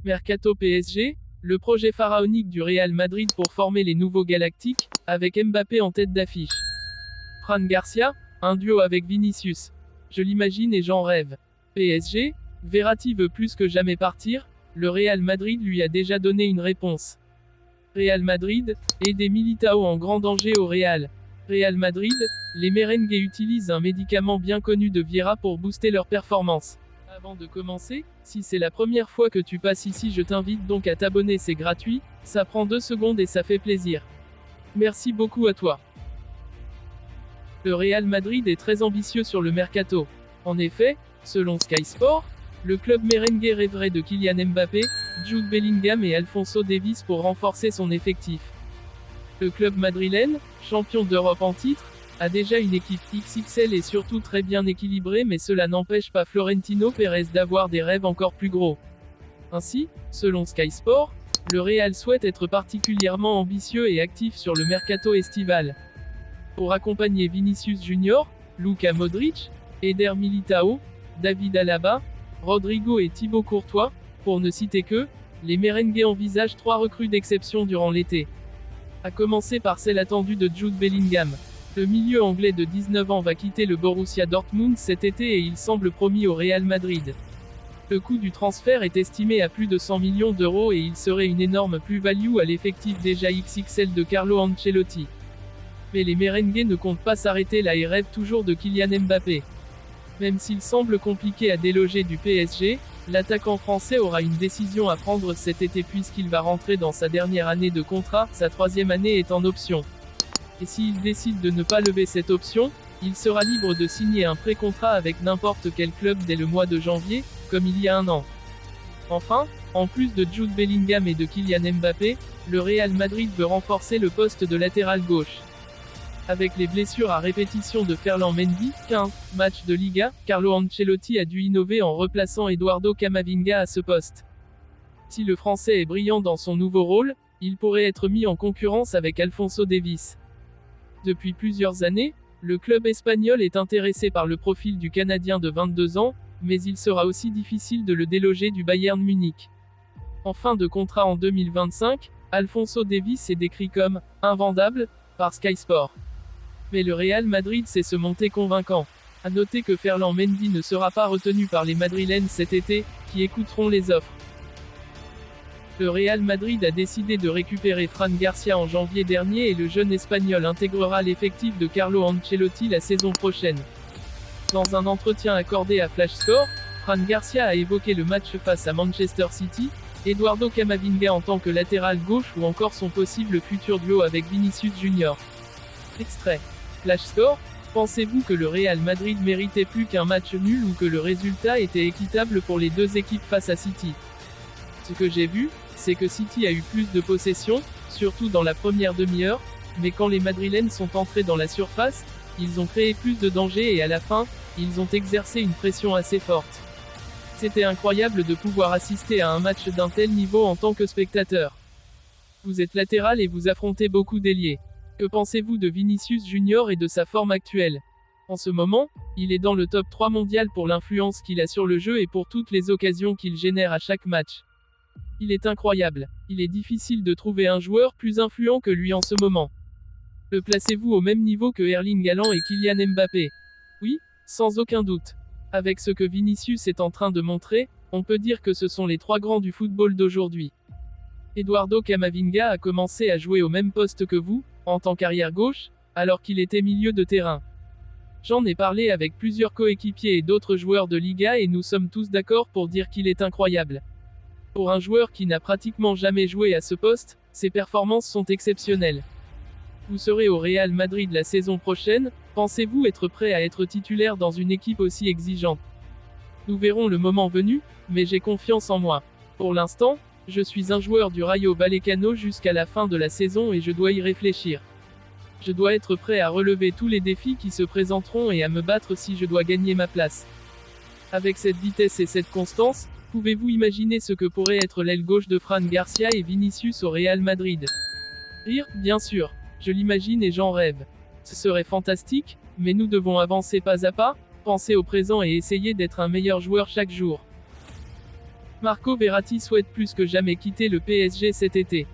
Mercato PSG, le projet pharaonique du Real Madrid pour former les nouveaux Galactiques, avec Mbappé en tête d'affiche. Fran Garcia, un duo avec Vinicius. Je l'imagine et j'en rêve. PSG, Verratti veut plus que jamais partir, le Real Madrid lui a déjà donné une réponse. Real Madrid, aider Militao en grand danger au Real. Real Madrid, les merengues utilisent un médicament bien connu de Vieira pour booster leur performance. Avant de commencer, si c'est la première fois que tu passes ici, je t'invite donc à t'abonner, c'est gratuit, ça prend 2 secondes et ça fait plaisir. Merci beaucoup à toi. Le Real Madrid est très ambitieux sur le mercato. En effet, selon Sky Sport, le club merengue rêverait de Kylian Mbappé, Jude Bellingham et Alphonso Davies pour renforcer son effectif. Le club madrilène, champion d'Europe en titre, a déjà une équipe XXL et surtout très bien équilibrée, mais cela n'empêche pas Florentino Pérez d'avoir des rêves encore plus gros. Ainsi, selon Sky Sport, le Real souhaite être particulièrement ambitieux et actif sur le mercato estival. Pour accompagner Vinicius Junior, Luka Modric, Eder Militao, David Alaba, Rodrigo et Thibaut Courtois, pour ne citer que, les merengues envisagent 3 recrues d'exception durant l'été. À commencer par celle attendue de Jude Bellingham. Le milieu anglais de 19 ans va quitter le Borussia Dortmund cet été et il semble promis au Real Madrid. Le coût du transfert est estimé à plus de 100 millions d'euros et il serait une énorme plus-value à l'effectif déjà XXL de Carlo Ancelotti. Mais les merengues ne comptent pas s'arrêter là et rêvent toujours de Kylian Mbappé. Même s'il semble compliqué à déloger du PSG, l'attaquant français aura une décision à prendre cet été puisqu'il va rentrer dans sa dernière année de contrat, sa 3e année est en option. Et s'il décide de ne pas lever cette option, il sera libre de signer un pré-contrat avec n'importe quel club dès le mois de janvier, comme il y a un an. Enfin, en plus de Jude Bellingham et de Kylian Mbappé, le Real Madrid veut renforcer le poste de latéral gauche. Avec les blessures à répétition de Ferland Mendy, 15 matchs de Liga, Carlo Ancelotti a dû innover en replaçant Eduardo Camavinga à ce poste. Si le Français est brillant dans son nouveau rôle, il pourrait être mis en concurrence avec Alphonso Davies. Depuis plusieurs années, le club espagnol est intéressé par le profil du Canadien de 22 ans, mais il sera aussi difficile de le déloger du Bayern Munich. En fin de contrat en 2025, Alphonso Davies est décrit comme « invendable » par Sky Sport. Mais le Real Madrid sait se montrer convaincant. À noter que Ferland Mendy ne sera pas retenu par les Madrilènes cet été, qui écouteront les offres. Le Real Madrid a décidé de récupérer Fran Garcia en janvier dernier et le jeune Espagnol intégrera l'effectif de Carlo Ancelotti la saison prochaine. Dans un entretien accordé à Flash Score, Fran Garcia a évoqué le match face à Manchester City, Eduardo Camavinga en tant que latéral gauche ou encore son possible futur duo avec Vinicius Junior. Extrait. Flash Score, pensez-vous que le Real Madrid méritait plus qu'un match nul ou que le résultat était équitable pour les deux équipes face à City? Ce que j'ai vu, c'est que City a eu plus de possession, surtout dans la première demi-heure, mais quand les Madrilènes sont entrés dans la surface, ils ont créé plus de danger et à la fin, ils ont exercé une pression assez forte. C'était incroyable de pouvoir assister à un match d'un tel niveau en tant que spectateur. Vous êtes latéral et vous affrontez beaucoup d'ailiers. Que pensez-vous de Vinicius Junior et de sa forme actuelle? En ce moment, il est dans le top 3 mondial pour l'influence qu'il a sur le jeu et pour toutes les occasions qu'il génère à chaque match. Il est incroyable. Il est difficile de trouver un joueur plus influent que lui en ce moment. Le placez-vous au même niveau que Erling Haaland et Kylian Mbappé? Oui, sans aucun doute. Avec ce que Vinicius est en train de montrer, on peut dire que ce sont les 3 grands du football d'aujourd'hui. Eduardo Camavinga a commencé à jouer au même poste que vous, en tant qu'arrière gauche, alors qu'il était milieu de terrain. J'en ai parlé avec plusieurs coéquipiers et d'autres joueurs de Liga et nous sommes tous d'accord pour dire qu'il est incroyable. Pour un joueur qui n'a pratiquement jamais joué à ce poste, ses performances sont exceptionnelles. Vous serez au Real Madrid la saison prochaine, pensez-vous être prêt à être titulaire dans une équipe aussi exigeante? Nous verrons le moment venu, mais j'ai confiance en moi. Pour l'instant, je suis un joueur du Rayo Vallecano jusqu'à la fin de la saison et je dois y réfléchir. Je dois être prêt à relever tous les défis qui se présenteront et à me battre si je dois gagner ma place. Avec cette vitesse et cette constance, pouvez-vous imaginer ce que pourrait être l'aile gauche de Fran Garcia et Vinicius au Real Madrid? Rire, bien sûr. Je l'imagine et j'en rêve. Ce serait fantastique, mais nous devons avancer pas à pas, penser au présent et essayer d'être un meilleur joueur chaque jour. Marco Verratti souhaite plus que jamais quitter le PSG cet été.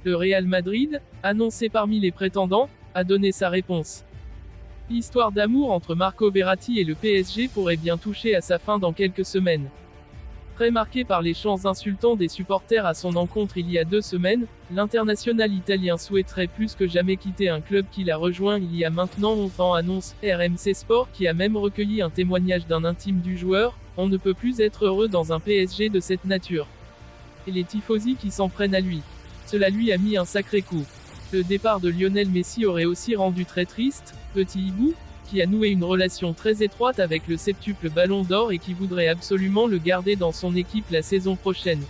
Le Real Madrid, annoncé parmi les prétendants, a donné sa réponse. L'histoire d'amour entre Marco Verratti et le PSG pourrait bien toucher à sa fin dans quelques semaines. Très marqué par les chants insultants des supporters à son encontre il y a 2 semaines, l'international italien souhaiterait plus que jamais quitter un club qu'il a rejoint il y a maintenant 11 ans, annonce RMC Sport, qui a même recueilli un témoignage d'un intime du joueur. On ne peut plus être heureux dans un PSG de cette nature. Et les tifosi qui s'en prennent à lui. Cela lui a mis un sacré coup. Le départ de Lionel Messi aurait aussi rendu très triste Petit Hibou, qui a noué une relation très étroite avec le septuple Ballon d'Or et qui voudrait absolument le garder dans son équipe la saison prochaine.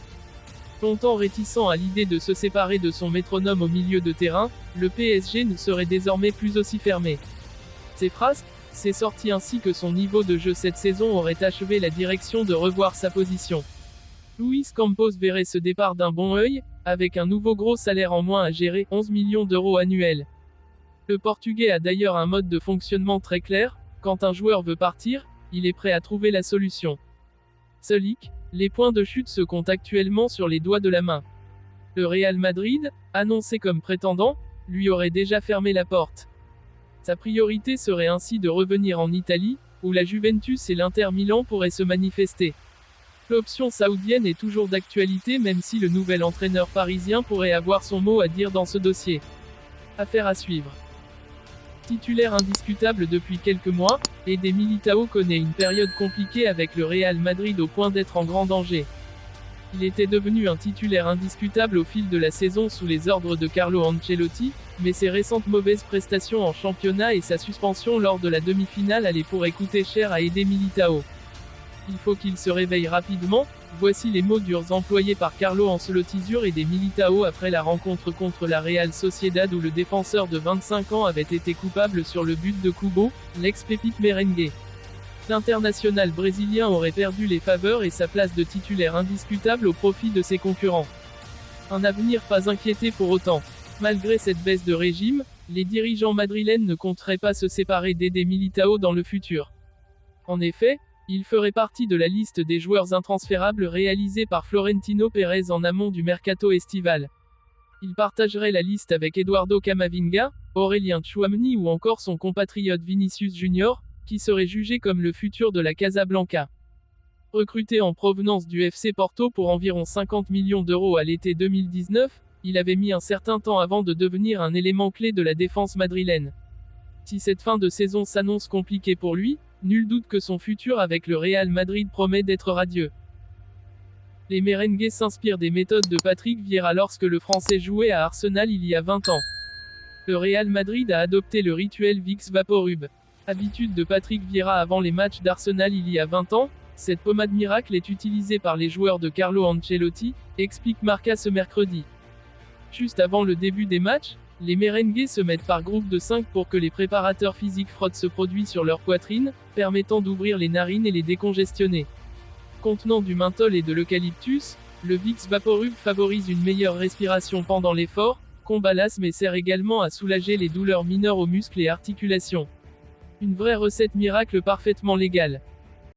Longtemps réticent à l'idée de se séparer de son métronome au milieu de terrain, le PSG ne serait désormais plus aussi fermé. Ses phrases, ses sorties ainsi que son niveau de jeu cette saison auraient achevé la direction de revoir sa position. Luis Campos verrait ce départ d'un bon œil, avec un nouveau gros salaire en moins à gérer, 11 millions d'euros annuels. Le Portugais a d'ailleurs un mode de fonctionnement très clair, quand un joueur veut partir, il est prêt à trouver la solution. Seul hic, les points de chute se comptent actuellement sur les doigts de la main. Le Real Madrid, annoncé comme prétendant, lui aurait déjà fermé la porte. Sa priorité serait ainsi de revenir en Italie, où la Juventus et l'Inter Milan pourraient se manifester. L'option saoudienne est toujours d'actualité même si le nouvel entraîneur parisien pourrait avoir son mot à dire dans ce dossier. Affaire à suivre. Titulaire indiscutable depuis quelques mois, Eder Militão connaît une période compliquée avec le Real Madrid au point d'être en grand danger. Il était devenu un titulaire indiscutable au fil de la saison sous les ordres de Carlo Ancelotti, mais ses récentes mauvaises prestations en championnat et sa suspension lors de la demi-finale allaient pourraient coûter cher à Eder Militão. Il faut qu'il se réveille rapidement, voici les mots durs employés par Carlo Ancelotti sur Eder Militão après la rencontre contre la Real Sociedad où le défenseur de 25 ans avait été coupable sur le but de Kubo, l'ex-pépite merengue. L'international brésilien aurait perdu les faveurs et sa place de titulaire indiscutable au profit de ses concurrents. Un avenir pas inquiété pour autant. Malgré cette baisse de régime, les dirigeants madrilènes ne compteraient pas se séparer d'Eder Militão dans le futur. En effet, il ferait partie de la liste des joueurs intransférables réalisée par Florentino Pérez en amont du mercato estival. Il partagerait la liste avec Eduardo Camavinga, Aurélien Tchouameni ou encore son compatriote Vinicius Junior, qui serait jugé comme le futur de la Casablanca. Recruté en provenance du FC Porto pour environ 50 millions d'euros à l'été 2019, il avait mis un certain temps avant de devenir un élément clé de la défense madrilène. Si cette fin de saison s'annonce compliquée pour lui, nul doute que son futur avec le Real Madrid promet d'être radieux. Les merengues s'inspirent des méthodes de Patrick Vieira lorsque le Français jouait à Arsenal il y a 20 ans. Le Real Madrid a adopté le rituel Vicks Vaporub. Habitude de Patrick Vieira avant les matchs d'Arsenal il y a 20 ans, cette pommade miracle est utilisée par les joueurs de Carlo Ancelotti, explique Marca ce mercredi. Juste avant le début des matchs, les merengues se mettent par groupe de 5 pour que les préparateurs physiques frottent ce produit sur leur poitrine, permettant d'ouvrir les narines et les décongestionner. Contenant du menthol et de l'eucalyptus, le Vicks Vaporub favorise une meilleure respiration pendant l'effort, combat l'asthme et sert également à soulager les douleurs mineures aux muscles et articulations. Une vraie recette miracle parfaitement légale.